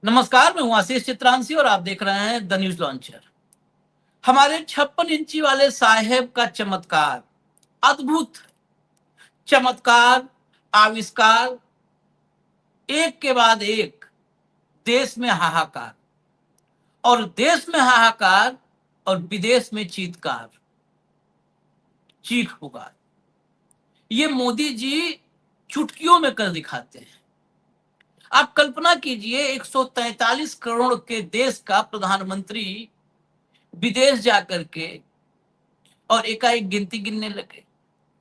नमस्कार, मैं हूं आशीष चित्रांशी और आप देख रहे हैं द न्यूज लॉन्चर। हमारे 56 इंची वाले साहेब का चमत्कार अद्भुत चमत्कार, आविष्कार, एक के बाद एक देश में हाहाकार, और देश में हाहाकार और विदेश में चीत्कार, चीख पुकार। ये मोदी जी चुटकियों में कर दिखाते हैं। आप कल्पना कीजिए, 143 करोड़ के देश का प्रधानमंत्री विदेश जाकर के और एकाएक गिनती गिनने लगे।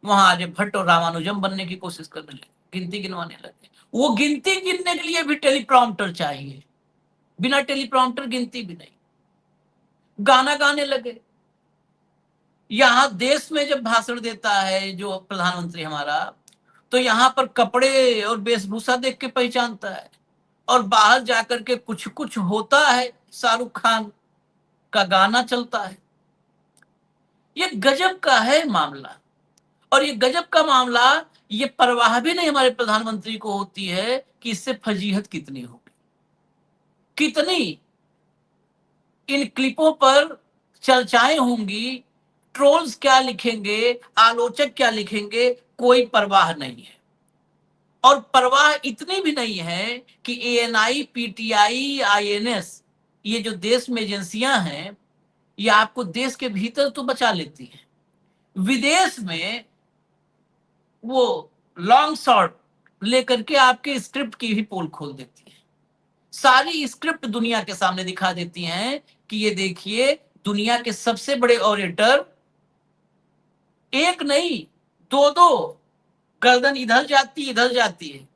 वहां आर्यभट्ट और रामानुजम बनने की कोशिश करने लगे, गिनती गिनवाने लगे। वो गिनती गिनने के लिए भी टेलीप्रॉम्प्टर चाहिए, बिना टेलीप्रॉम्प्टर गिनती भी नहीं। गाना गाने लगे। यहां देश में जब भाषण देता है जो प्रधानमंत्री हमारा, तो यहां पर कपड़े और वेशभूषा देख के पहचानता है, और बाहर जाकर के कुछ कुछ होता है, शाहरुख खान का गाना चलता है। ये गजब का है मामला। और ये गजब का मामला, ये परवाह भी नहीं हमारे प्रधानमंत्री को होती है कि इससे फजीहत कितनी होगी, कितनी इन क्लिपों पर चर्चाएं होंगी, ट्रोल्स क्या लिखेंगे, आलोचक क्या लिखेंगे, कोई परवाह नहीं है। और परवाह इतनी भी नहीं है कि एएनआई, पीटीआई, आईएनएस, ये जो देश में एजेंसियां हैं, ये आपको देश के भीतर तो बचा लेती हैं, विदेश में वो लॉन्ग शॉट लेकर के आपके स्क्रिप्ट की भी पोल खोल देती है। सारी स्क्रिप्ट दुनिया के सामने दिखा देती हैं कि ये देखिए, दुनिया के सबसे बड़े ऑरेटर, एक नहीं, दो दो, गर्दन इधर जाती है।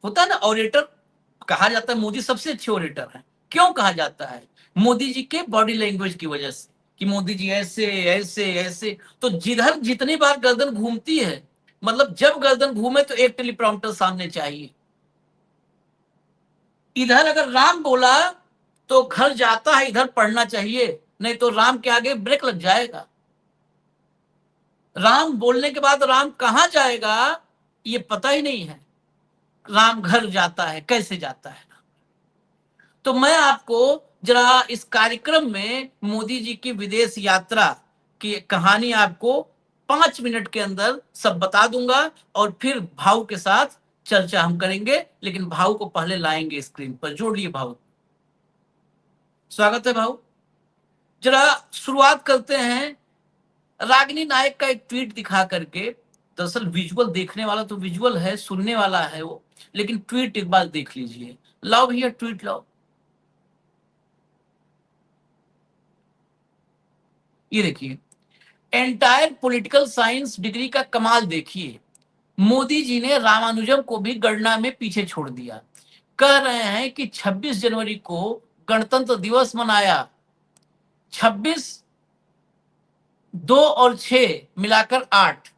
होता है ना, ऑरेटर कहा जाता है, मोदी सबसे अच्छे ऑरेटर हैं। क्यों कहा जाता है? मोदी जी के बॉडी लैंग्वेज की वजह से, कि मोदी जी ऐसे ऐसे ऐसे। तो जिधर जितनी बार गर्दन घूमती है, मतलब जब गर्दन घूमे तो एक टेलीप्रॉम्प्टर सामने चाहिए। इधर अगर राम बोला तो घर जाता है, इधर पढ़ना चाहिए, नहीं तो राम के आगे ब्रेक लग जाएगा। राम बोलने के बाद राम कहां जाएगा ये पता ही नहीं है। राम घर जाता है, कैसे जाता है? तो मैं आपको जरा इस कार्यक्रम में मोदी जी की विदेश यात्रा की कहानी आपको 5 मिनट के अंदर सब बता दूंगा, और फिर भाव के साथ चर्चा हम करेंगे। लेकिन भाव को पहले लाएंगे स्क्रीन पर। जोड़िए भाव। स्वागत है भाव। जरा शुरुआत करते हैं रागिनी नायक का एक ट्वीट दिखा करके। दरअसल विजुअल देखने वाला तो विजुअल है, सुनने वाला है वो, लेकिन ट्वीट एक बार देख लीजिए। लाओ भैया ट्वीट लाओ। ये देखिए, एंटायर पॉलिटिकल साइंस डिग्री का कमाल देखिए। मोदी जी ने रामानुजम को भी गणना में पीछे छोड़ दिया। कह रहे हैं कि 26 जनवरी को गणतंत्र दिवस मनाया। 26, 2 और 6 मिलाकर 8।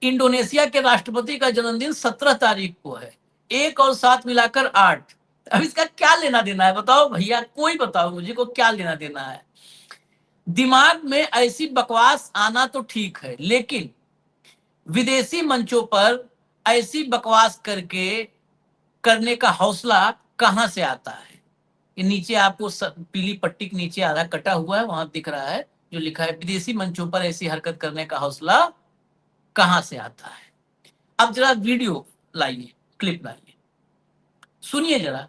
इंडोनेशिया के राष्ट्रपति का जन्मदिन 17 तारीख को है। 1 और 7 मिलाकर 8। अब इसका क्या लेना देना है बताओ भैया, कोई बताओ मुझे को क्या लेना देना है। दिमाग में ऐसी बकवास आना तो ठीक है, लेकिन विदेशी मंचों पर ऐसी बकवास करके करने का हौसला कहां से आता है? ये नीचे आपको पीली पट्टी के नीचे आधा कटा हुआ है, वहां दिख रहा है जो लिखा है, विदेशी मंचों पर ऐसी हरकत करने का हौसला कहां से आता है? अब जरा वीडियो लाइए, क्लिप लाइए, सुनिए जरा।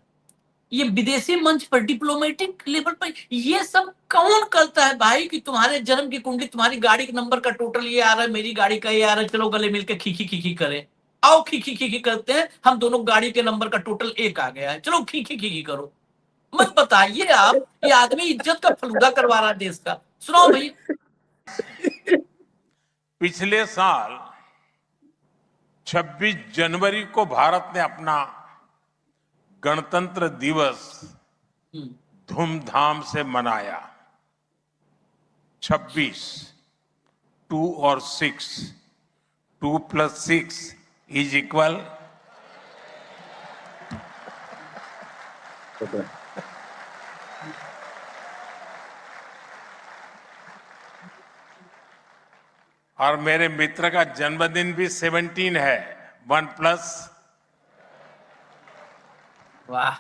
ये विदेशी मंच पर, डिप्लोमेटिक लेवल पर ये सब कौन करता है भाई? कि तुम्हारे जन्म की कुंडली, तुम्हारी गाड़ी के नंबर का टोटल ये आ रहा है, मेरी गाड़ी का ये आ रहा है, चलो गले मिलकर खीखी खीखी करें। आओ खीखी खीखी करते हैं, हम दोनों गाड़ी के नंबर का टोटल एक आ गया है, चलो खीखी खीखी करो। मत बताइए आप, ये आदमी इज्जत का फलूदा करवा रहा है देश का। सुनाओ भाई। पिछले साल 26 जनवरी को भारत ने अपना गणतंत्र दिवस धूमधाम से मनाया। 26, 2 और 6, 2 + 6 इज इक्वल। और मेरे मित्र का जन्मदिन भी 17 है। 1 + वाह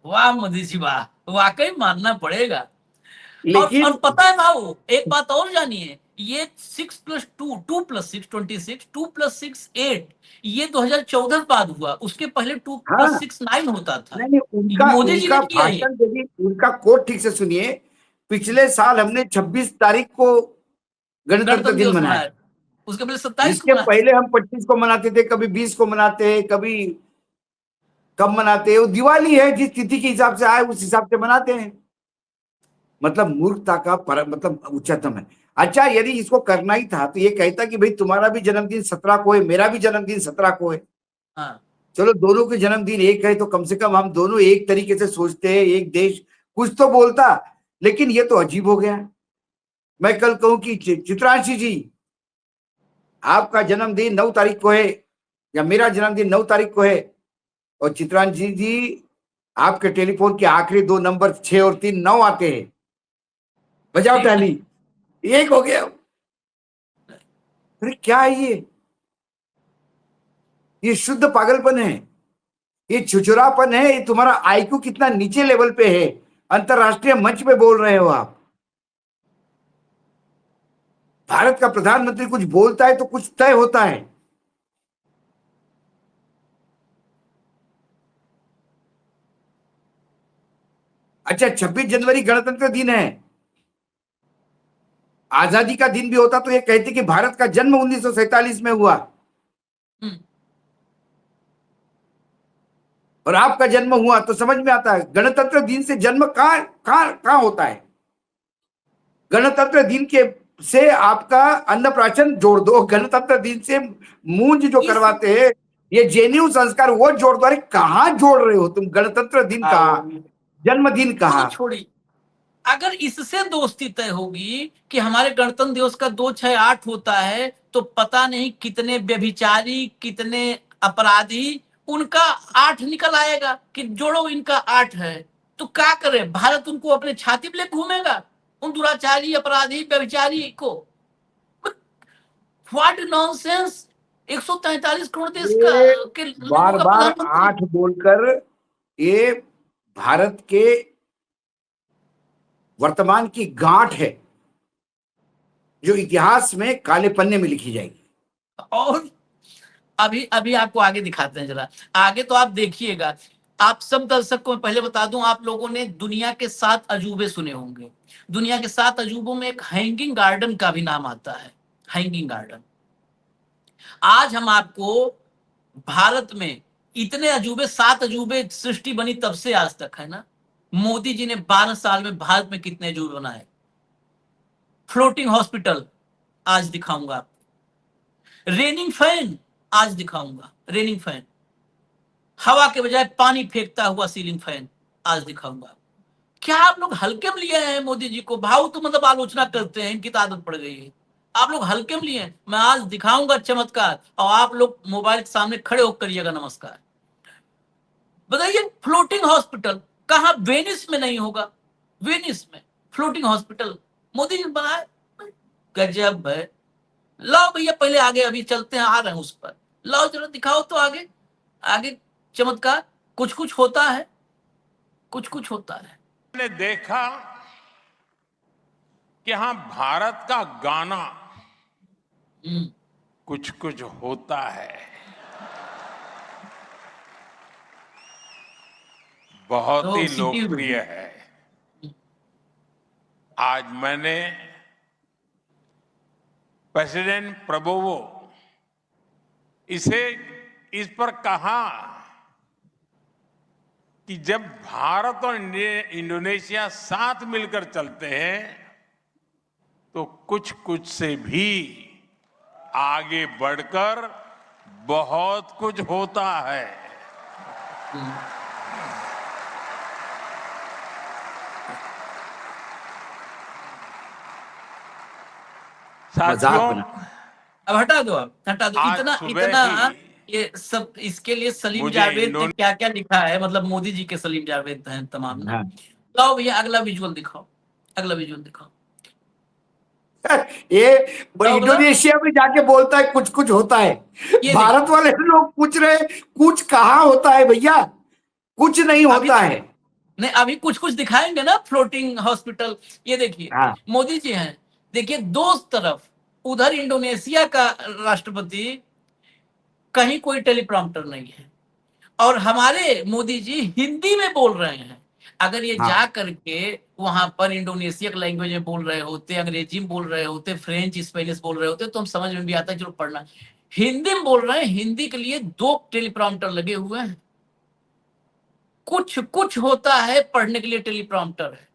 वाह मोदी जी वाह, वाकई मानना पड़ेगा। और लेकिन पता है भाऊ, एक बात और जानिए, ये 6+2, 2+6 26, 2+6 8, ये 2014 बाद हुआ, उसके पहले 2+6 9 होता था। नहीं, ये उनका मोदी जी ने उनका किया ये। भाषण यदि उनका कोट ठीक से सुनिए, पिछले साल हमने 26 तारीख को गणतंत्र गणतंत्र दिन दिवस मनाया। मनाया, उसके पहले 27 को इसके मनाया। पहले हम 25 को मनाते थे, कभी 20 को मनाते हैं, कभी कब मनाते हैं। वो दिवाली है, जिस तिथि के हिसाब से आए उस हिसाब से मनाते हैं। मतलब मूर्खता का मतलब उच्चतम है। अच्छा, यदि इसको करना ही था तो ये कहता कि भाई तुम्हारा भी जन्मदिन 17 को है, मेरा भी जन्मदिन 17 को है। हाँ, चलो दोनों के जन्मदिन एक है तो कम से कम हम दोनों एक तरीके से सोचते हैं, एक देश, कुछ तो बोलता। लेकिन ये तो अजीब हो गया। मैं कल कहूं कि चित्रांशी जी, आपका जन्मदिन 9 तारीख को है, या मेरा जन्मदिन 9 तारीख को है, और चित्रांशी जी आपके टेलीफोन के आखिरी 2 नंबर 6 और 3 9 आते हैं, बजाओ ताली, एक हो गया। अरे क्या है ये शुद्ध पागलपन है, ये छुछुरापन है। ये तुम्हारा आईक्यू कितना नीचे लेवल पे है, अंतरराष्ट्रीय मंच पे बोल रहे हो आप। भारत का प्रधानमंत्री कुछ बोलता है तो कुछ तय होता है। अच्छा, 26 जनवरी गणतंत्र दिन है, आजादी का दिन भी होता तो ये कहते कि भारत का जन्म 1947 में हुआ, और आपका जन्म हुआ तो समझ में आता है। गणतंत्र दिन से जन्म कहां कहां कहां होता है? गणतंत्र दिन के से आपका अन्नप्राशन जोड़ दो, गणतंत्र दिन से मूंज जो करवाते हैं, ये जेएनयू संस्कार, वो जोड़ दो। अरे कहां जोड़ रहे हो तुम? गणतंत्र दिन कहा, जन्मदिन कहा। छोड़ी, अगर इससे दोस्ती तय होगी कि हमारे गणतंत्र दिवस का 2-6-8 होता है, तो पता नहीं कितने व्यभिचारी, कितने अपराधी, उनका 8 निकल आएगा कि जोड़ो इनका 8 है। तो क्या करे, भारत उनको अपने छाती पे ले घूमेगा, उन दुराचारी, अपराधी, व्यभिचारी को। What nonsense. 143 करोड़ देश का के लोगों बार का बार प्रधानमंत्री। 8 बोलकर ये भारत के वर्तमान की गांठ है, जो इतिहास में काले पन्ने में लिखी जाएगी। और अभी अभी आपको आगे दिखाते हैं, जरा आगे तो आप देखिएगा। आप सब दर्शक को मैं पहले बता दूं, आप लोगों ने दुनिया के 7 अजूबे सुने होंगे। दुनिया के 7 अजूबों में एक हैंगिंग गार्डन का भी नाम आता है, हैंगिंग गार्डन। आज हम आपको भारत में इतने अजूबे, 7 अजूबे सृष्टि बनी तब से आज तक, है ना। मोदी जी ने 12 साल में भारत में कितने अजूबे बनाए। फ्लोटिंग हॉस्पिटल आज दिखाऊंगा आपको। रेनिंग फैन आज दिखाऊंगा, रेनिंग फैन। हवा के बजाय पानी फेंकता हुआ सीलिंग फैन आज दिखाऊंगा। क्या आप लोग हल्के में लिए हैं मोदी जी को? भाव तो मतलब आलोचना करते हैं, इनकी तो आदत पड़ गई है। आप लोग हल्के में लिए हैं। मैं आज दिखाऊंगा चमत्कार, और आप लोग मोबाइल के सामने खड़े होकर करिएगा नमस्कार। बताइए, फ्लोटिंग हॉस्पिटल कहां? वेनिस में नहीं होगा? वेनिस में फ्लोटिंग हॉस्पिटल मोदी जी बनाए, गजब है। लाओ भैया, पहले आगे अभी चलते हैं, आ रहे हैं उस पर। लाओ जरा दिखाओ तो आगे, आगे चमत्कार। कुछ कुछ होता है, कुछ कुछ होता है। मैंने देखा कि हाँ, भारत का गाना कुछ कुछ होता है, बहुत ही लोकप्रिय है। आज मैंने प्रेसिडेंट प्रबोवो इस पर कहा कि जब भारत और इंडोनेशिया साथ मिलकर चलते हैं तो कुछ कुछ से भी आगे बढ़कर बहुत कुछ होता है। साथियों, अब हटा दो, आप हटा दो। इतना इतना ये सब, इसके लिए सलीम जावेद ने क्या क्या लिखा है, मतलब मोदी जी के सलीम जावेद हैं तमाम ना। लाओ भैया अगला विजुअल दिखाओ, अगला विजुअल दिखाओ। ये इंडोनेशिया में जाके बोलता है कुछ कुछ होता है। भारत वाले लोग पूछ रहे कुछ कहाँ होता है भैया? कुछ नहीं होता है। नहीं, अभी कुछ कुछ दिखाएंगे ना, फ्लोटिंग हॉस्पिटल। ये देखिए, हाँ मोदी जी हैं, देखिए दो तरफ, उधर इंडोनेशिया का राष्ट्रपति, कहीं कोई टेलीप्रॉम्प्टर नहीं है, और हमारे मोदी जी हिंदी में बोल रहे हैं। अगर ये हाँ जा करके वहां पर इंडोनेशिया लैंग्वेज में बोल रहे होते, अंग्रेजी में बोल रहे होते, फ्रेंच स्पेनिश बोल रहे होते, तो हम समझ में भी आता है, चलो पढ़ना। हिंदी में बोल रहे हैं, हिंदी के लिए 2 टेलीप्रॉम्प्टर लगे हुए हैं। कुछ कुछ होता है पढ़ने के लिए टेलीप्रॉम्प्टर है,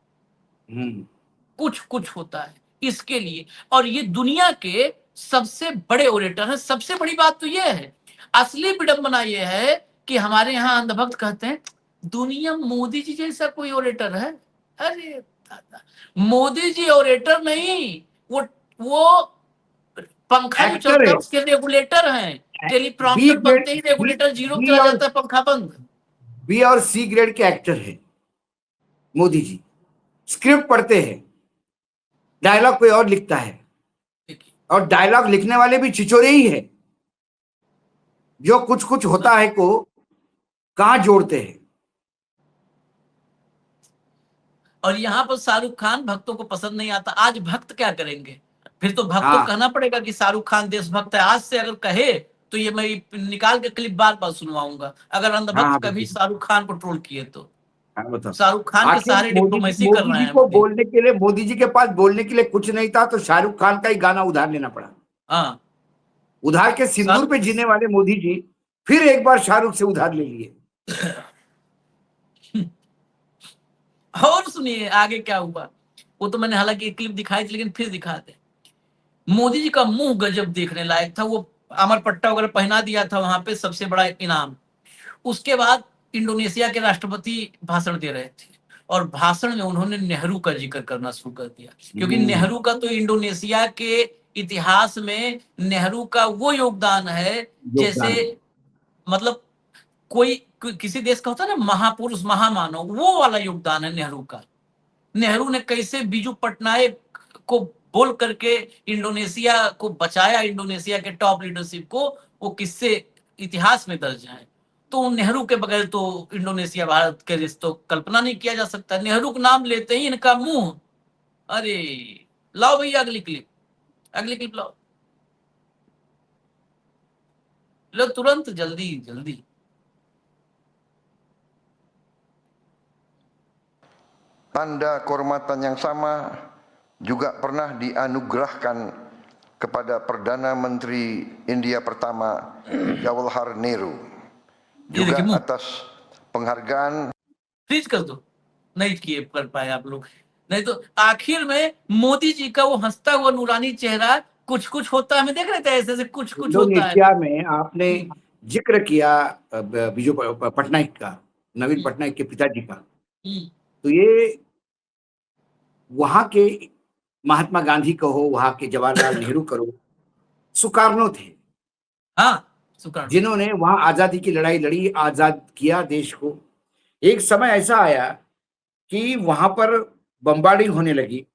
कुछ कुछ होता है इसके लिए। और ये दुनिया के सबसे बड़े ओरेटर हैं। सबसे बड़ी बात तो ये है, असली विडंबना ये है कि हमारे यहाँ अंधभक्त कहते हैं दुनिया मोदी जी जैसा कोई ओरेटर है। अरे दादा, मोदी जी ओरेटर नहीं, वो पंखा जो एक्टर चलता है। है उसके रेगुलेटर हैं। बी टेलीप्रॉम्प्टर ग्रेड, बनते ही रेगुलेटर जीरो बी चला और जाता है, पंखा बंद। बी और सी ग्रेड के एक्टर है मोदी जी। स्क्रिप्ट पढ़ते हैं, डायलॉग कोई और लिखता है, और डायलॉग लिखने वाले भी छिछोरे ही है, जो कुछ कुछ होता है को कहां जोड़ते हैं। और यहाँ पर शाहरुख खान भक्तों को पसंद नहीं आता। आज भक्त क्या करेंगे? फिर तो भक्तों को हाँ कहना पड़ेगा कि शाहरुख खान देशभक्त है। आज से अगर कहे तो ये मैं निकाल के क्लिप बार बार सुनवाऊंगा, अगर हाँ अंधभक्त हाँ कभी बिल्कुल। शाहरुख खान को ट्रोल किए तो। हाँ बताओ। शाहरुख खान के आखिर सहारे डिप्लोमेसी कर मोदी रहे जी हैं को अपने। बोलने के लिए, मोदी जी के पास बोलने के लिए कुछ नहीं था, तो शाहरुख खान का ही गाना उधार लेना पड़ा। हाँ, उधार के सिंदूर पे जीने वाले मोदी जी फिर एक बार शाहरुख से उधार ले लिए। और सुनिए आगे क्या हुआ। वो तो मैंने हालांकि क्लिप दिखाई थी, लेकिन फिर दिखा दे। मोदी जी का मुंह गजब देखने लायक था। वो अमर पट्टा वगैरह पहना दिया था वहां पे, सबसे बड़ा इनाम। उसके बाद इंडोनेशिया के राष्ट्रपति भाषण दे रहे थे, और भाषण में उन्होंने नेहरू का जिक्र करना शुरू कर दिया, क्योंकि नेहरू का तो इंडोनेशिया के इतिहास में नेहरू का वो योगदान है, जैसे योगदान। मतलब किसी देश का होता है ना महापुरुष महामानव, वो वाला योगदान है नेहरू का। नेहरू ने कैसे बीजू पटनायक को बोल करके इंडोनेशिया को बचाया, इंडोनेशिया के टॉप लीडरशिप को, वो किस्से इतिहास में दर्ज हैं। तो नेहरू के बगैर तो इंडोनेशिया भारत के रिश्तों कल्पना नहीं किया जा सकता। नेहरू का नाम लेते ही इनका मुंह, अरे लाओ भैया अगली क्लिप, अगली क्लिप लाओ, लो तुरंत, जल्दी जल्दी। Tanda kehormatan yang sama juga pernah dianugerahkan kepada Perdana Menteri India pertama Jawaharlal Nehru. Juga atas penghargaan freeze कर दो, नहीं किए कर पाए आप लोग। नहीं तो आखिर में मोदी जी का वो हंसता हुआ नूरानी चेहरा, कुछ कुछ होता है, हमें देख रहे थे ऐसे ऐसे कुछ कुछ होता है। इंडोनेशिया में आपने जिक्र किया बीजू पटनायक का, नवीन पटनायक के पिताजी का, तो ये वहां के महात्मा गांधी कहो, वहां के जवाहरलाल नेहरू करो, सुकार्नो थे। हाँ, सुकार्नो, जिन्होंने वहां आजादी की लड़ाई लड़ी, आजाद किया देश को। एक समय ऐसा आया कि वहां पर बम्बार्डिंग होने लगी,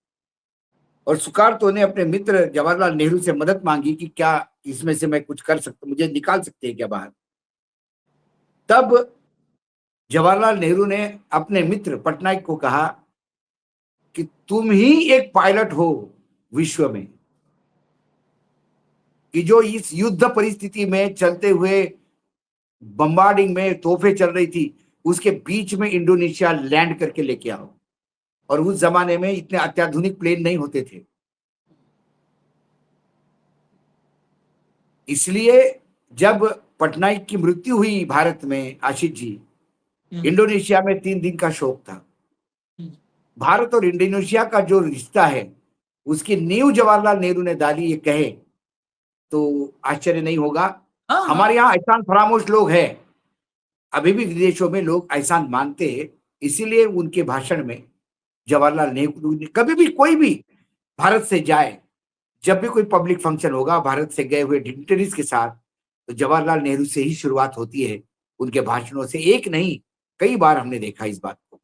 और सुकार्तो ने अपने मित्र जवाहरलाल नेहरू से मदद मांगी कि क्या इसमें से मैं कुछ कर सकता, मुझे निकाल सकते हैं क्या बाहर। तब जवाहरलाल नेहरू ने अपने मित्र पटनायक को कहा कि तुम ही एक पायलट हो विश्व में, कि जो इस युद्ध परिस्थिति में चलते हुए बम्बार्डिंग में तोहफे चल रही थी, उसके बीच में इंडोनेशिया लैंड करके लेके आओ। और उस जमाने में इतने अत्याधुनिक प्लेन नहीं होते थे, इसलिए जब पटनायक की मृत्यु हुई भारत में, आशीष जी, इंडोनेशिया में 3 दिन का शोक था। भारत और इंडोनेशिया का जो रिश्ता है, उसकी नींव जवाहरलाल नेहरू ने डाली, ये कहे तो आश्चर्य नहीं होगा। हमारे यहाँ एहसान फरामोश लोग हैं, अभी भी विदेशों में लोग एहसान मानते हैं, इसीलिए उनके भाषण में जवाहरलाल नेहरू ने, कभी भी कोई भी भारत से जाए, जब भी कोई पब्लिक फंक्शन होगा भारत से गए हुए डिग्निटरीज के साथ, तो जवाहरलाल नेहरू से ही शुरुआत होती है, उनके भाषणों से। एक नहीं, कई बार हमने देखा इस बात को।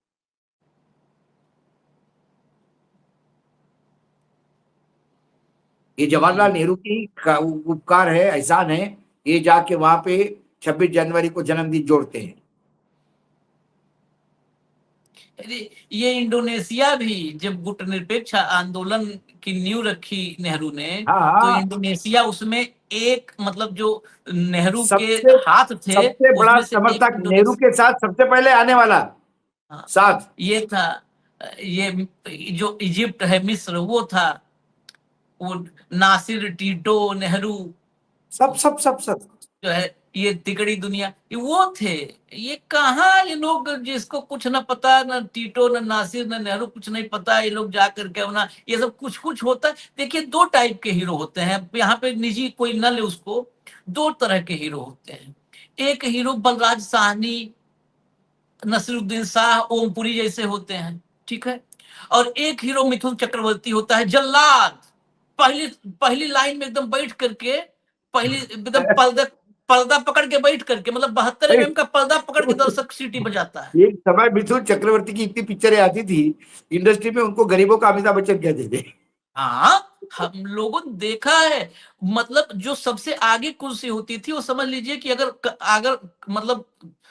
ये जवाहरलाल नेहरू की उपकार है, एहसान है, ये जाके वहां पे 26 जनवरी को जन्मदिन जोड़ते हैं। अरे, ये इंडोनेशिया भी जब गुटनिरपेक्ष आंदोलन की नींव रखी नेहरू ने, हाँ तो हाँ, इंडोनेशिया उसमें एक मतलब जो नेहरू के सबसे हाथ थे सबसे बड़ा उसमें से एक समर्थक नेहरू इंडोनेशिया। के साथ सबसे पहले आने वाला हाँ, साथ। ये था। ये जो इजिप्ट है, मिस्र, वो था, वो नासिर, टीटो, नेहरू, सब सब सब सब जो है ये तिकड़ी दुनिया, ये वो थे। ये कहाँ ये लोग जिसको कुछ ना पता, ना टीटो, ना नासिर, ना नेहरू, कुछ नहीं पता, ये लोग जा करके ना ये सब कुछ कुछ होता है। देखिए, दो टाइप के हीरो होते हैं यहाँ पे, निजी कोई न ले उसको। दो तरह के हीरो होते हैं। एक हीरो बलराज साहनी, नसीरुद्दीन शाह, ओमपुरी जैसे होते हैं, ठीक है। और एक हीरो मिथुन चक्रवर्ती होता है, जल्लाद। पहली पहली लाइन में एकदम बैठ करके, पहली एकदम पर्दा पर्दा पकड़ के बैठ करके, मतलब 72 भाई, mm का पर्दा पकड़ के दर्शक सीटी बजाता है। एक समय मिथुन चक्रवर्ती की इतनी पिक्चरें आती थी इंडस्ट्री में, उनको गरीबों का अमिताभ बच्चन कहते थे। हाँ, हम लोगों ने देखा है। मतलब जो सबसे आगे कुर्सी होती थी, वो समझ लीजिए कि अगर अगर मतलब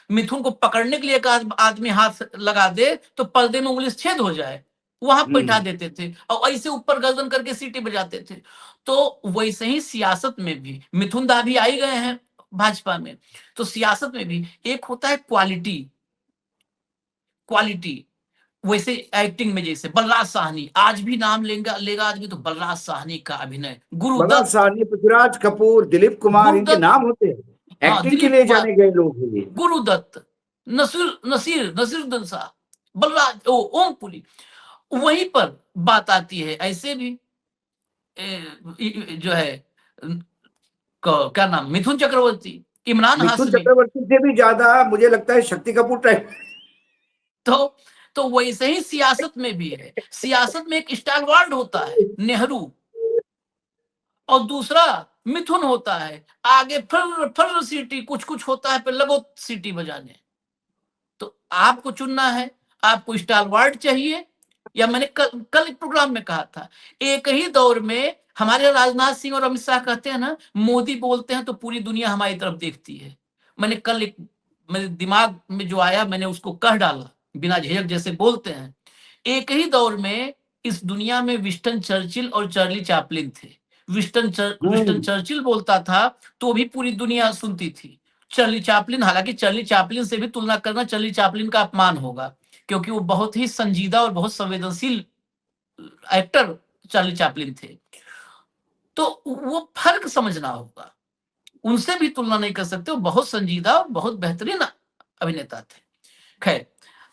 मिथुन को पकड़ने के लिए एक आदमी हाथ लगा दे तो पर्दे में उंगली छेद हो जाए, वहां बैठा देते थे और ऐसे ऊपर गर्दन करके सीटी बजाते थे। तो वैसे ही सियासत में भी मिथुन दा भी आई गए हैं भाजपा में। तो सियासत में भी एक होता है क्वालिटी, क्वालिटी। वैसे एक्टिंग में जैसे बलराज साहनी, आज भी नाम लेगा आदमी तो बलराज साहनी का अभिनय, बलराज गुरुदत्त। साहनी, पृथ्वीराज कपूर, दिलीप कुमार, इनके गुरुदत्त, नाम होते हैं हाँ, एक्टिंग के दिलीप लिए कुमार, जाने गए लोग हैं ये। गुरुदत्त, नसीरुद्दीन शाह, बलराज, ओमपुरी। वहीं पर बात आती है ऐसे भी जो है क्या नाम, मिथुन चक्रवर्ती, इमरान मिथुन हाशमी। चक्रवर्ती से भी ज्यादा मुझे लगता है शक्ति कपूर टाइप। तो वैसे ही सियासत में भी है। सियासत में एक स्टालवार्ड होता है नेहरू, और दूसरा मिथुन होता है। आगे फर फर सीटी कुछ कुछ होता है, फिर लगो सीटी बजाने। तो आपको चुनना है, आपको स्टालवार्ड चाहिए, या मैंने कल एक प्रोग्राम में कहा था, एक ही दौर में हमारे राजनाथ सिंह और अमित शाह कहते हैं ना, मोदी बोलते हैं तो पूरी दुनिया हमारी तरफ देखती है। मैंने कल एक, मेरे दिमाग में जो आया मैंने उसको कह डाला, बिना झिझक जैसे बोलते हैं। एक ही दौर में इस दुनिया में विंस्टन चर्चिल और चार्ली चैपलिन थे। विंस्टन चर्चिल बोलता था तो भी पूरी दुनिया सुनती थी। चार्ली चैपलिन, हालांकि चार्ली चैपलिन से भी तुलना करना चार्ली चैपलिन का अपमान होगा, क्योंकि वो बहुत ही संजीदा और बहुत संवेदनशील एक्टर चार्ली चैपलिन थे। तो वो फर्क समझना होगा, उनसे भी तुलना नहीं कर सकते। वो बहुत संजीदा और बहुत बेहतरीन अभिनेता थे। खैर,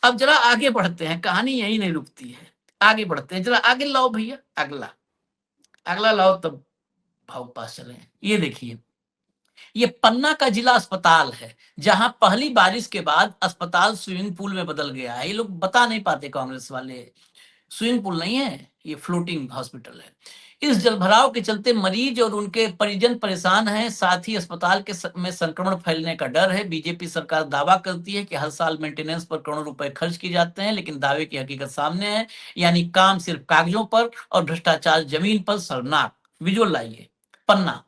अब जरा आगे बढ़ते हैं, कहानी यही नहीं रुकती है। आगे बढ़ते हैं, जरा आगे लाओ भैया, अगला लाओ, तब भाव पास चले। ये देखिए, ये पन्ना का जिला अस्पताल है, जहां पहली बारिश के बाद अस्पताल स्विमिंग पूल में बदल गया है। ये लोग बता नहीं पाते कांग्रेस वाले, स्विमिंग पूल नहीं है, ये फ्लोटिंग हॉस्पिटल है। इस जलभराव के चलते मरीज और उनके परिजन परेशान हैं, साथ ही अस्पताल में संक्रमण फैलने का डर है। बीजेपी सरकार दावा करती है कि हर साल मेंटेनेंस पर करोड़ों रुपए खर्च किए जाते हैं, लेकिन दावे की हकीकत सामने है, यानी काम सिर्फ कागजों पर और भ्रष्टाचार जमीन पर शर्मनाक। विजुअल लाइए, पन्ना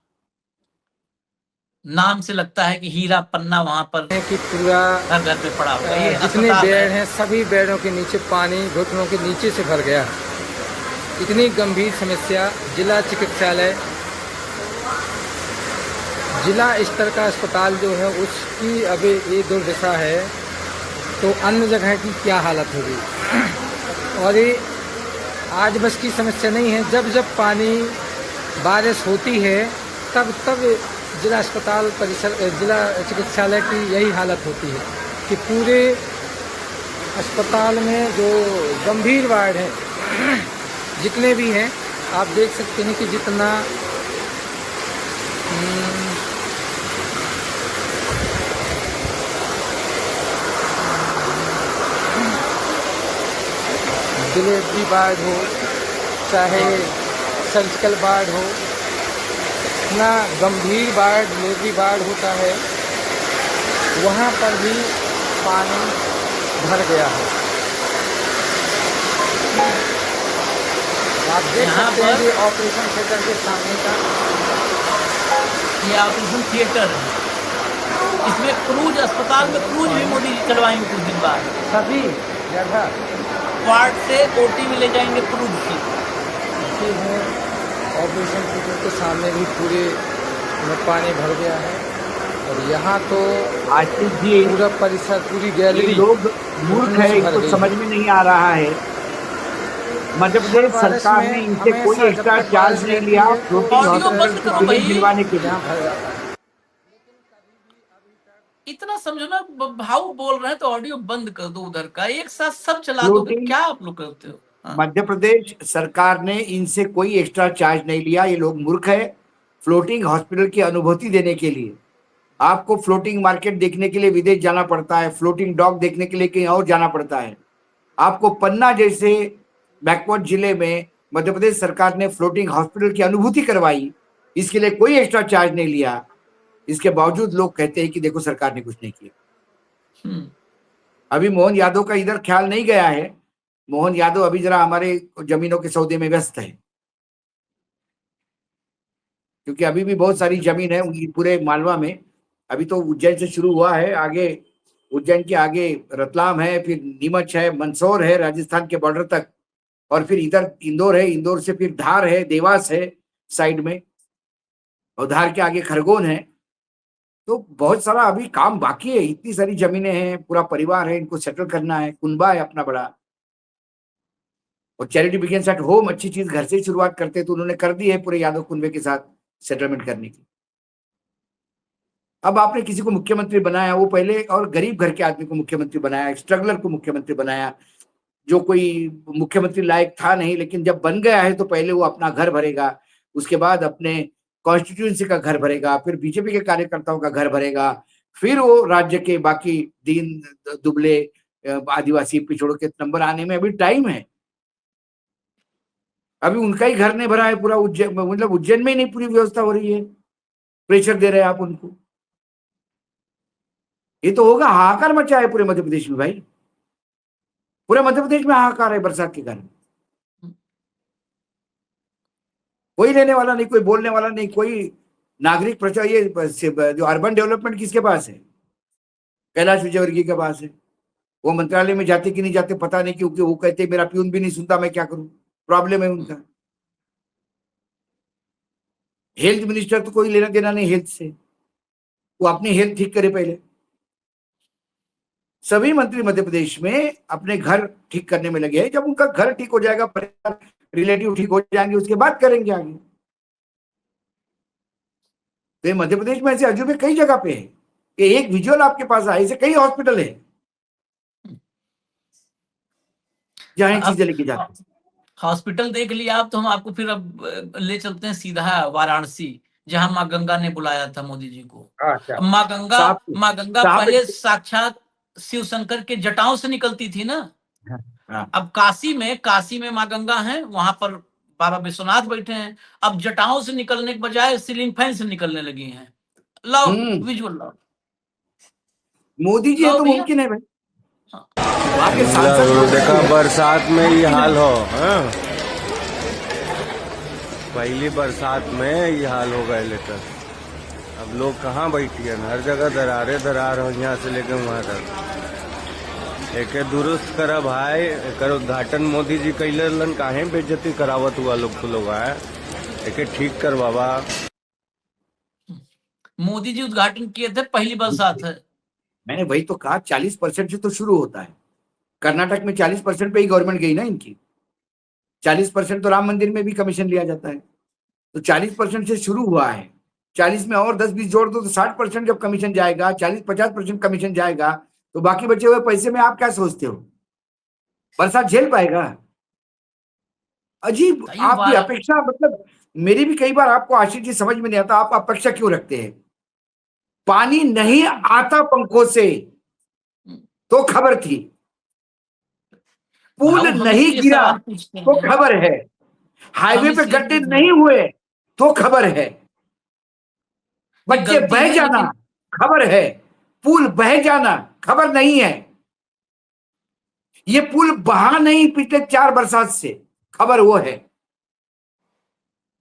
नाम से लगता है कि हीरा पन्ना वहां पर कि पूरा घर घर पे पड़ा हुआ है। ये जितने अस्पताल बेड है। हैं सभी बेडों के नीचे पानी घुटनों के नीचे से भर गया। इतनी गंभीर समस्या। जिला चिकित्सालय, जिला स्तर का अस्पताल जो है उसकी अभी ये दुर्दशा है, तो अन्य जगह की क्या हालत होगी। और ये आज बस की समस्या नहीं है, जब जब पानी बारिश होती है तब जिला अस्पताल परिसर, जिला चिकित्सालय की यही हालत होती है कि पूरे अस्पताल में जो गंभीर वार्ड हैं जितने भी हैं, आप देख सकते हैं कि जितना डिलीवरी वार्ड हो चाहे सर्जिकल वार्ड हो, इतना गंभीर वार्ड डिलीवरी वार्ड होता है, वहाँ पर भी पानी भर गया है। आप देख सकते हैं कि ऑपरेशन थिएटर के सामने का ये ऑपरेशन थिएटर है। इसमें क्रूज, अस्पताल में क्रूज भी मोदी जी चलवाएंगे कुछ दिन बाद। सभी जगह वार्ड से ओटी में ले जाएंगे क्रूड की। देखते हैं ऑपरेशन थिएटर के सामने भी पूरे में पानी भर गया है और यहाँ तो आशीष जी, पूरा परिसर, पूरी ये गैलरी लोग मूर्ख है, इनको समझ में नहीं आ रहा है। मध्य प्रदेश सरकार ने इनसे कोई एक्स्ट्रा चार्ज नहीं लिया फ्लोटिंग ऑडियो बंद हॉस्पिटल करो की भाई। बिल्डिंग दिलवाने के लिए। इतना समझो ना, भाऊ बोल रहे हैं तो ऑडियो बंद कर दो उधर का, एक साथ सब चला दोगे, फ्लोटिंग क्या आप लोग करते हो? हाँ। मध्य प्रदेश सरकार ने इनसे कोई एक्स्ट्रा चार्ज नहीं लिया। ये लोग मूर्ख है। फ्लोटिंग हॉस्पिटल की अनुभूति देने के लिए आपको फ्लोटिंग मार्केट देखने के लिए विदेश जाना पड़ता है, फ्लोटिंग डॉग देखने के लिए कहीं और जाना पड़ता है। आपको पन्ना जैसे बैकवर्ड जिले में मध्य प्रदेश सरकार ने फ्लोटिंग हॉस्पिटल की अनुभूति करवाई, इसके लिए कोई एक्स्ट्रा चार्ज नहीं लिया। इसके बावजूद लोग कहते हैं कि देखो सरकार ने कुछ नहीं किया। अभी मोहन यादव का इधर ख्याल नहीं गया है। मोहन यादव अभी जरा हमारे जमीनों के सौदे में व्यस्त है, क्योंकि अभी भी बहुत सारी जमीन है उनकी पूरे मालवा में। अभी तो उज्जैन से शुरू हुआ है, आगे उज्जैन के आगे रतलाम है, फिर नीमच है, मंदसौर है राजस्थान के बॉर्डर तक, और फिर इधर इंदौर है, इंदौर से फिर धार है, देवास है साइड में, और धार के आगे खरगोन है। तो बहुत सारा अभी काम बाकी है। इतनी सारी जमीनें हैं, पूरा परिवार है, इनको सेटल करना है, कुनबा है अपना बड़ा। और चैरिटी बिगिंस एट होम, अच्छी चीज घर से ही शुरुआत करते, तो उन्होंने कर दी है पूरे यादव कुनबे के साथ सेटलमेंट करने की। अब आपने किसी को मुख्यमंत्री बनाया, वो पहले और गरीब घर के आदमी को मुख्यमंत्री बनाया, स्ट्रगलर को मुख्यमंत्री बनाया, जो कोई मुख्यमंत्री लायक था नहीं, लेकिन जब बन गया है तो पहले वो अपना घर भरेगा, उसके बाद अपने कॉन्स्टिट्यूंसी का घर भरेगा, फिर बीजेपी के कार्यकर्ताओं का घर भरेगा, फिर वो राज्य के बाकी दीन दुबले आदिवासी पिछड़ों के नंबर आने में अभी टाइम है। अभी उनका ही घर नहीं भरा है पूरा उज्जैन, मतलब उज्जैन में ही नहीं पूरी व्यवस्था हो रही है, प्रेशर दे रहे हैं आप उनको। ये तो होगा, हाहाकार मचा है पूरे मध्य प्रदेश में भाई, पूरे मध्य प्रदेश में हाहाकार है बरसात के कारण। कोई लेने वाला नहीं, कोई बोलने वाला नहीं, कोई नागरिक प्रचार। ये जो अर्बन डेवलपमेंट किसके पास है? कैलाश विजयवर्गीय के पास है। वो मंत्रालय में जाते कि नहीं जाते पता नहीं, क्योंकि वो कहते मेरा प्यून भी नहीं सुनता, मैं क्या करूं, प्रॉब्लम है उनका। हेल्थ मिनिस्टर तो कोई लेना देना नहीं हेल्थ से, वो अपनी हेल्थ ठीक करे पहले। सभी मंत्री मध्य प्रदेश में अपने घर ठीक करने में लगे हैं। जब उनका घर ठीक हो जाएगा, परिवार रिलेटिव ठीक हो जाएंगे, उसके बाद करेंगे आगे। तो मध्य प्रदेश में ऐसे अजूबे कई जगह पे है कि एक विजुअल आपके पास आए, ऐसे कई हॉस्पिटल है जहां चीजें लेके जाते हैं। हॉस्पिटल देख लिया आप, तो हम आपको फिर अब ले चलते हैं सीधा वाराणसी, जहां माँ गंगा ने बुलाया था मोदी जी को। अच्छा, माँ गंगा साहब पहले साक्षात शिव शंकर के जटाओं से निकलती थी ना। हाँ। अब काशी में माँ गंगा हैं, वहां पर बाबा विश्वनाथ बैठे हैं। अब जटाओं से निकलने के बजाय सीलिंग फैन से निकलने लगी हैं। लाओ विजुअल लाओ। मोदी जी है तो मुमकिन है भाई। आगे देखा बरसात में ये हाल हो, पहली बरसात में ये हाल हो गए लेकर। अब लोग कहाँ बैठिए, हर जगह दरार हो, यहाँ से लेकर वहाँ तक। एक दुरुस्त करा भाई, एक उद्घाटन मोदी जी कैलन, काहे बेइज्जती करावत हुआ लोग तो लोग आए, एक ठीक कर बाबा। मोदी जी उद्घाटन किए थे, पहली बरसात है। मैंने वही तो कहा, 40% से तो शुरू होता है। कर्नाटक में 40% पे ही गवर्नमेंट गई ना इनकी। 40% तो राम मंदिर में भी कमीशन लिया जाता है, तो 40% से शुरू हुआ है। 40 में और 10-20 जोड़ दो तो 60% जब कमीशन जाएगा, 40-50% कमीशन जाएगा, तो बाकी बचे हुए पैसे में आप क्या सोचते हो बरसात झेल पाएगा? अजीब आपकी अपेक्षा, मतलब मेरी भी कई बार आपको आशीष जी समझ में नहीं आता, आप अपेक्षा क्यों रखते हैं? पानी नहीं आता पंखों से तो खबर थी, पुल नहीं गिरा तो खबर है, हाईवे पे गड्ढे नहीं हुए तो खबर है, बच्चे बह जाना खबर है, पुल बह जाना खबर नहीं है। ये पुल बहा नहीं पिछले 4 बरसात से, खबर वो है।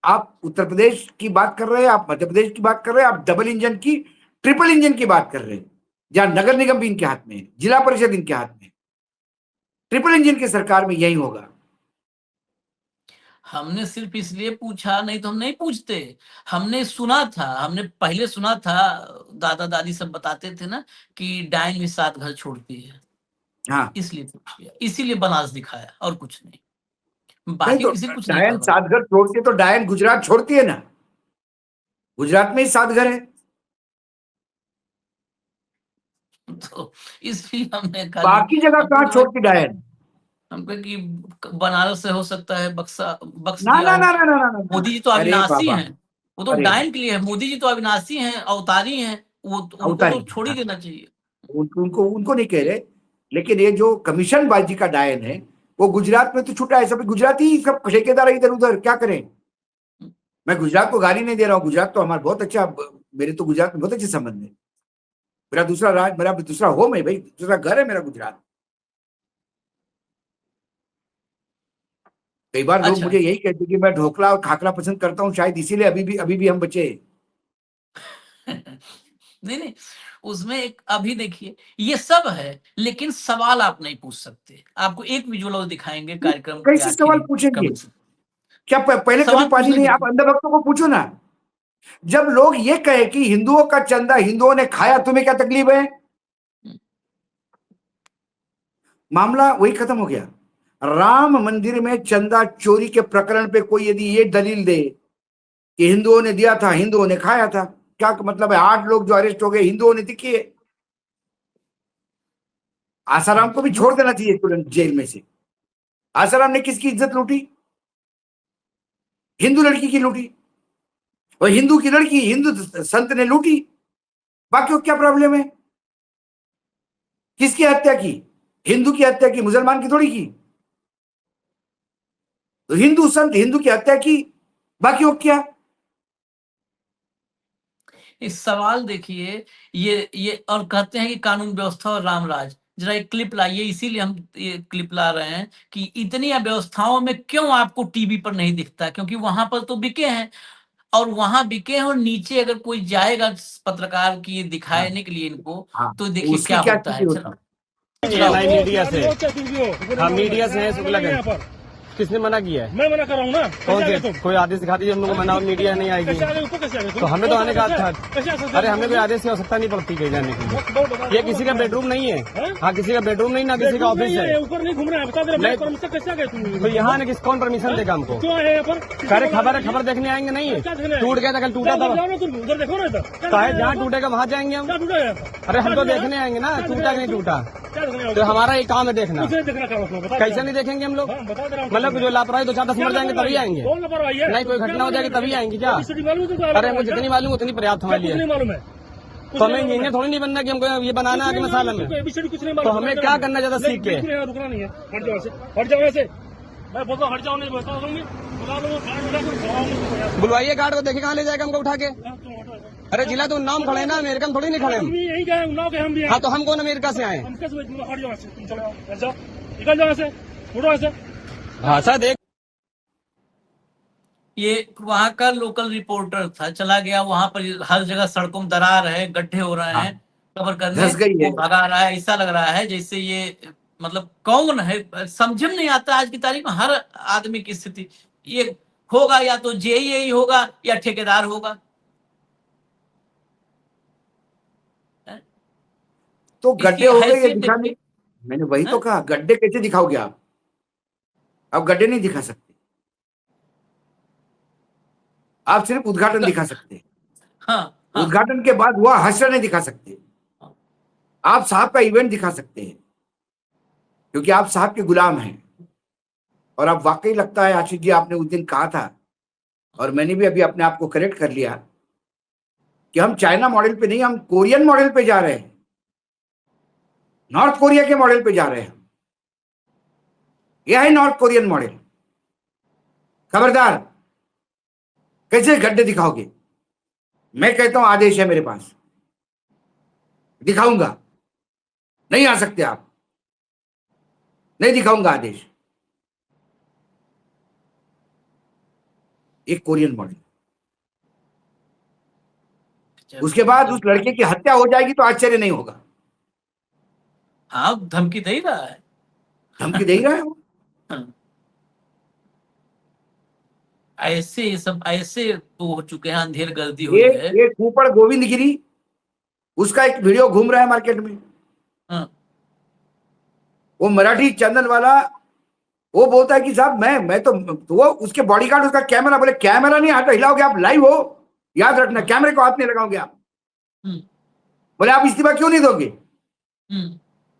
आप उत्तर प्रदेश की बात कर रहे हैं, आप मध्य प्रदेश की बात कर रहे हैं, आप डबल इंजन की, ट्रिपल इंजन की बात कर रहे हैं, जहां नगर निगम भी इनके हाथ में है, जिला परिषद इनके हाथ में, ट्रिपल इंजन की सरकार में यही होगा। हमने सिर्फ इसलिए पूछा, नहीं तो हम नहीं पूछते। हमने सुना था, हमने पहले सुना था, दादा दादी सब बताते थे ना कि डायन भी 7 घर छोड़ती है, हाँ, इसलिए पूछ लिया, इसीलिए बनास दिखाया और कुछ नहीं, नहीं बाकी तो किसी कुछ नहीं डायन पता। 7 घर छोड़ती है तो डायन गुजरात छोड़ती है ना, गुजरात में ही 7 घर है। तो इसलिए हमने कहा बाकी जगह हमको कहाँ लगा छोड़ती डायन? हमको कि बनारस से हो सकता है बक्स ना दिया ना हो। ना ना ना ना ना। मोदी जी तो अरे अविनाशी बाबा, हैं, वो तो अरे डायन के लिए है। मोदी जी तो अविनाशी हैं, अवतारी हैं, वो उनको तो अवतारी, छोड़ ही हाँ, देना चाहिए। उनको नहीं कह रहे, लेकिन ये जो कमीशन बाजी का डायन है वो गुजरात में तो छूटा है। सब गुजराती सब ठेकेदार है इधर उधर, क्या करें। मैं गुजरात को गाली नहीं दे रहा हूँ, गुजरात तो हमारा बहुत अच्छा, मेरे तो गुजरात में बहुत अच्छे संबंध है। मेरा दूसरा राज, मेरा दूसरा होम है भाई, दूसरा घर है मेरा गुजरात। कई बार लोग अच्छा। मुझे यही कहते हैं कि मैं ढोकला और खाकरा पसंद करता हूँ, शायद इसीलिए अभी भी हम बचे हैं। नहीं नहीं, उसमें एक अभी देखिए ये सब है, लेकिन सवाल आप नहीं पूछ सकते। आपको एक विजुअल और दिखाएंगे कार्यक्रम के कैसे सवाल आखिरी पूछेंगे? कमेंट से। क्या पहले कभी सवाल पानी पूछने नहीं? के आप अंधभक्तों को पूछो ना। जब लोग ये कहे कि हिंदुओं का चंदा हिंदुओं ने खाया, तुम्हें क्या तकलीफ है? मामला वही खत्म हो गया। राम मंदिर में चंदा चोरी के प्रकरण पे कोई यदि ये दलील दे कि हिंदुओं ने दिया था, हिंदुओं ने खाया था, क्या मतलब है? 8 लोग जो अरेस्ट हो गए हिंदुओं ने दिए। आसाराम को भी छोड़ देना चाहिए तुरंत जेल में से। आसाराम ने किसकी इज्जत लूटी? हिंदू लड़की की लूटी, और हिंदू की लड़की हिंदू संत ने लूटी। बाकी को क्या प्रॉब्लम है? किसकी हत्या की? हिंदू की हत्या की, मुसलमान की थोड़ी की। तो हिंदू संत हिंदू की हत्या की, बाकी को क्या? इस सवाल देखिए, ये और कहते हैं कि कानून व्यवस्था और रामराज। जरा एक क्लिप लाइए, इसीलिए हम ये क्लिप ला रहे हैं कि इतनी अव्यवस्थाओं में क्यों आपको टीवी पर नहीं दिखता, क्योंकि वहां पर तो बिके हैं, और वहां बिके हैं, और नीचे अगर कोई जाएगा पत्रकार की ये हाँ, दिखाने के लिए इनको, हाँ, तो देखिए उसकी क्या क्या होता स्थिति है। होती? नहीं मीडिया से, हाँ मीडिया से है शुक्ला। किसने मना किया है? मैं मना कर रहा हूँ ना। कौन से कोई आदेश दिखा दीजिए हम लोग को, मना और मीडिया नहीं आएगी तो हमें तो आने का था। अरे हमें कोई आदेश की आवश्यकता नहीं पड़ती कहीं जाने की। ये किसी का बेडरूम नहीं है। हाँ, किसी का बेडरूम नहीं, ना किसी का ऑफिस है। ऊपर नहीं घूम रहा है, बता दे रहा हूँ। कैसे आ गए तुम? तो यहाँ ने कौन परमिशन देगा हमको? क्यों आए यहाँ पर? सारे खबर देखने आएंगे नहीं? टूट गया था कल, टूटा था। उधर देखो ना, इधर चाहे जहाँ टूटेगा वहाँ जाएंगे हम। क्या टूटा है यहाँ पर? अरे हम तो देखने आएंगे ना, टूटा नहीं टूटा। क्या देखना? तो हमारा ये काम है देखना। कुछ नहीं देखना, काम बता। कैसे नहीं देखेंगे हम लोग? बता दे रहा हूँ। मतलब जो लापरवाही 2-4-10 मर जाएंगे तभी आएंगे। कौन लापरवाही है? नहीं, कोई घटना हो जाएगी तभी आएंगे क्या? मालूम है तुमको? अरे हमको जितनी मालूम उतनी पर्याप्त हमारे लिए। नहीं मालूम है तो हमें इंजीनियर थोड़ी नहीं बनना कि हमको ये बनाना है कि मसाला में। कुछ नहीं तो हमें क्या करना ज्यादा सीख के? रुकना नहीं है। हट जाओ ऐसे, हट जाओ ऐसे। मैं बोलता हूँ हट जाओ, नहीं बता दूंगी। बुला लो, बुलवाइए गार्ड को, देखे कहाँ ले जाएगा हमको उठा के। अरे जिला तो नाम खड़े ना, अमेरिका में थोड़ी नहीं खड़े हम। यही गए उन्नाव के, हम भी हाँ, तो हम कौन अमेरिका से आए? हम कैसे? हट जाओ ऐसे, तुम चले जाओ, हट जाओ, निकल जाओ ऐसे, उड़ो ऐसे। भाषा देख। ये वहां का लोकल रिपोर्टर था, चला गया वहां पर, हर जगह सड़कों में दरार है, गड्ढे हो रहे हैं, कवर करने, धंस गई है। वो भगा रहा है। ऐसा लग रहा है जैसे ये मतलब कौन है, समझ में नहीं आता आज की तारीख में हर आदमी की स्थिति। ये होगा या तो जेईई होगा या ठेकेदार होगा। तो गड्ढे हो गए ये हैसियत दिखाने। देखिए। मैंने वही तो कहा, गड्ढे कैसे दिखाओगे आप? आप गड्ढे नहीं दिखा सकते, आप सिर्फ उद्घाटन दिखा सकते हैं। हाँ, हाँ, उद्घाटन के बाद हुआ हश्र नहीं दिखा सकते। आप साहब का इवेंट दिखा सकते हैं, क्योंकि आप साहब के गुलाम हैं। और अब वाकई लगता है आशीष जी, आपने उस दिन कहा था, और मैंने भी अभी अपने आप को करेक्ट कर लिया, कि हम चाइना मॉडल पे नहीं, हम कोरियन मॉडल पे जा रहे हैं, नॉर्थ कोरिया के मॉडल पे जा रहे हैं। यह है नॉर्थ कोरियन मॉडल। खबरदार, कैसे गड्ढे दिखाओगे? मैं कहता हूं आदेश है मेरे पास, दिखाऊंगा। नहीं आ सकते आप, नहीं दिखाऊंगा आदेश। एक कोरियन मॉडल। उसके बाद उस लड़के की हत्या हो जाएगी तो आश्चर्य नहीं होगा। हाँ, धमकी दे ही रहा है। धमकी दे ही रहा है वो। ऐसे सब ऐसे वो हो चुके हैं, अंधेर गर्दी हुई है। ये कुपड़ गोविंद गिरी, उसका एक वीडियो घूम रहा है मार्केट में। हाँ, वो मराठी चैनल वाला वो बोलता है कि साहब मैं तो वो उसके बॉडीगार्ड उसका कैमरा, बोले कैमरा नहीं हाथ हिलाओगे आप, लाइव हो, याद रखना, कैमरे को हाथ नहीं लगाओगे आप। हम्म, बोले आप इस्तीफा क्यों नहीं दोगे? हम्म,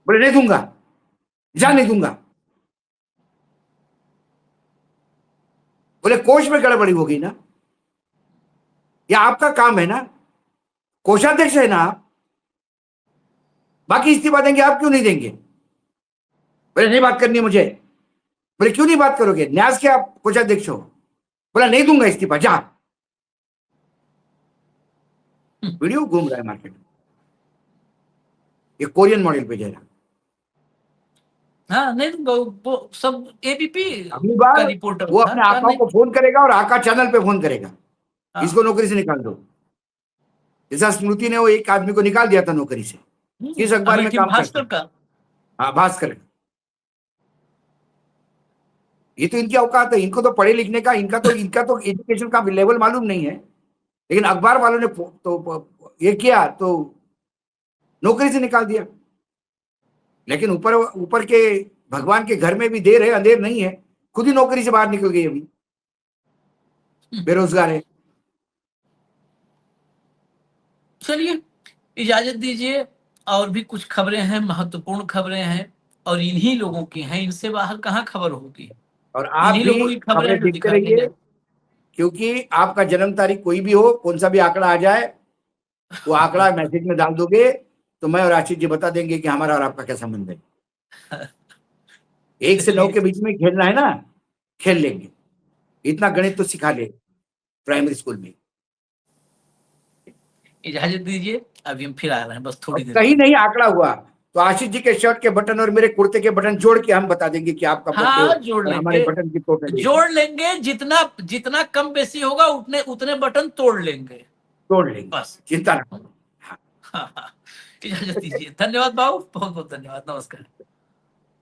बोले नहीं दूंगा, जान नहीं दूंगा। बोले कोष में गड़बड़ी हो गई ना, या आपका काम है ना, कोषाध्यक्ष है ना आप, बाकी इस्तीफा देंगे, आप क्यों नहीं देंगे? बोले नहीं बात करनी है मुझे। बोले क्यों नहीं बात करोगे, न्यास के आप कोषाध्यक्ष हो। बोला नहीं दूंगा इस्तीफा, जा। वीडियो घूम रहा है मार्केट में, ये कोरियन मॉडल पे जा रहा। हाँ, नहीं वो सब एबीपी अगली का बार रिपोर्टर वो था, अपने क्या आका नहीं? को फोन करेगा और आका चैनल पे फोन करेगा, हाँ। इसको नौकरी से निकाल दो। जैसा स्मृति ने वो एक आदमी को निकाल दिया था नौकरी से, किस अखबार में अमेठी काम भास्कर करता है? का। हाँ, भास्कर। ये तो इनकी औकात है, इनको तो पढ़े लिखने का, इनका तो एजुकेशन का लेवल मालूम नहीं है, लेकिन अखबार वालों ने तो ये किया तो नौकरी से निकाल दिया। लेकिन ऊपर के भगवान के घर में भी देर है अंधेर नहीं है, खुद ही नौकरी से बाहर निकल गई, अभी बेरोजगार है। चलिए, इजाजत दीजिए, और भी कुछ खबरें हैं, महत्वपूर्ण खबरें हैं, और इन्हीं लोगों की हैं, इनसे बाहर कहाँ खबर होगी। और आप इन्हीं भी लोगों की खबरें खबरें जो देखते दिखाई रहिए, देंगे। क्योंकि आपका जन्म तारीख कोई भी हो, कौन सा भी आंकड़ा आ जाए, वो आंकड़ा मैसेज में डाल दोगे तो मैं और आशीष जी बता देंगे कि हमारा और आपका क्या संबंध है। 1 से 9 के बीच में खेलना है ना, खेल लेंगे, इतना गणित तो सिखा ले प्राइमरी स्कूल में। इजाजत दीजिए, अभी हम फिर आ रहे हैं, बस थोड़ी देर कहीं बाद। नहीं आंकड़ा हुआ तो आशीष जी के शर्ट के बटन और मेरे कुर्ते के बटन जोड़ के हम बता देंगे कि आपका बर्थडे हाँ, हो जोड़ और हमारे लेंगे, बटन की टोटल जोड़ लेंगे, जितना जितना कम बेसी होगा उतने बटन तोड़ लेंगे, तोड़ लेंगे, बस। चिंता ना करो। हाँ, इजाजत दीजिए, धन्यवाद बाबू, बहुत बहुत धन्यवाद, नमस्कार।